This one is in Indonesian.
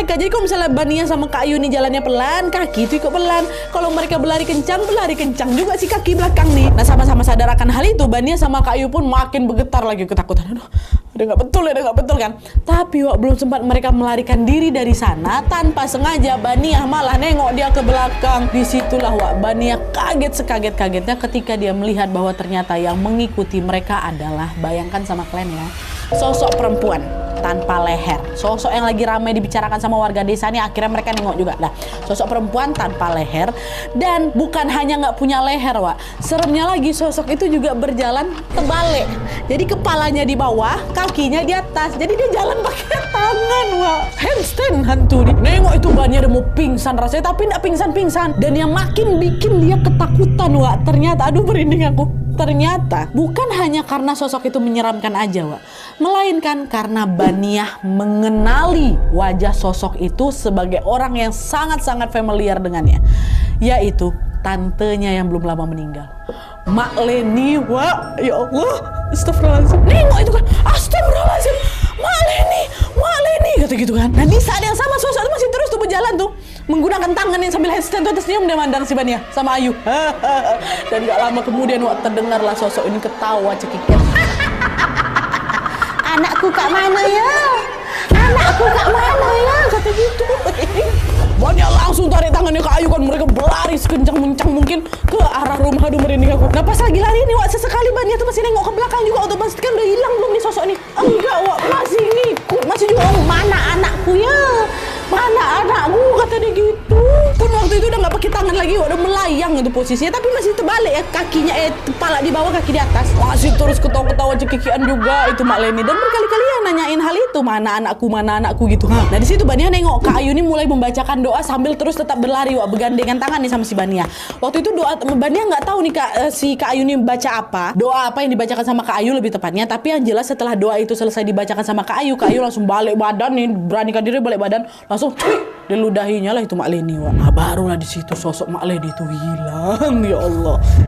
mereka. Jadi kalau misalnya Bania sama Kak Ayu nih jalannya pelan, kaki itu ikut pelan. Kalau mereka berlari kencang juga si kaki belakang nih. Nah, sama-sama sadar akan hal itu, Bania sama Kak Ayu pun makin bergetar lagi ketakutan. Aduh, udah nggak betul kan. Tapi belum sempat mereka melarikan diri dari sana, tanpa sengaja Bania malah nengok dia ke belakang. Disitulah Bania kaget sekaget-kagetnya ketika dia melihat bahwa ternyata yang mengikuti mereka adalah, bayangkan sama kalian ya, sosok perempuan tanpa leher. Sosok yang lagi ramai dibicarakan sama warga desa nih, akhirnya mereka nengok juga. Nah, sosok perempuan tanpa leher, dan bukan hanya nggak punya leher, seremnya lagi sosok itu juga berjalan terbalik. Jadi kepalanya di bawah, kakinya di atas. Jadi dia jalan pakai tangan, handstand hantu nih. Nengok itu Bania udah mau pingsan rasanya, tapi nggak pingsan-pingsan. Dan yang makin bikin dia ketakutan, ternyata, aduh merinding aku. Ternyata bukan hanya karena sosok itu menyeramkan aja, melainkan karena Bania mengenali wajah sosok itu sebagai orang yang sangat-sangat familiar dengannya, yaitu tantenya yang belum lama meninggal, Mak Leni. Ya Allah, astagfirullahaladzim. Nengok itu kan, astagfirullahaladzim, Mak Leni, kata gitu kan. Nah, di saat yang sama sosok itu masih terus tuh berjalan tuh, menggunakan tangan yang sambil handstand tuh, senyum dia mandang si Bania sama Ayu. Dan gak lama kemudian terdengarlah sosok ini ketawa cekiknya. Anakku kak mana ya? Anakku kak mana ya? Kata gitu. Bania langsung tarik tangannya ke Ayu kan, mereka berlari sekencang-kencang mungkin ke arah rumah. Aduh merinding aku. Nah, pas lagi lari nih sesekali Bania tuh masih nengok ke belakang juga untuk pastikan udah hilang belum nih sosok ini. Enggak, masih ngikut, masih juga. Mana anakku ya? Mana anakku? Kata dia gitu. Pun waktu itu udah gak pakai tangan lagi, udah melayang itu posisinya, tapi masih terbalik ya, kakinya kepala di bawah, kaki di atas. Masih terus ketawa-ketawa cekikian juga itu Mak Leni, dan berkali-kali yang nanyain hal itu, mana anakku gitu. Nah, di situ Bania nengok Kak Ayu ini mulai membacakan doa sambil terus tetap berlari, bergandengan tangan nih sama si Bania. Waktu itu doa Bania nggak tahu nih si Kak Ayu ini baca apa, doa apa yang dibacakan sama Kak Ayu lebih tepatnya, tapi yang jelas setelah doa itu selesai dibacakan sama Kak Ayu langsung balik badan nih, beranikan diri balik badan, langsung diludahinya lah itu Mak Leni. Nah, barulah di situ sosok Mak Leni itu hilang. Ya Allah.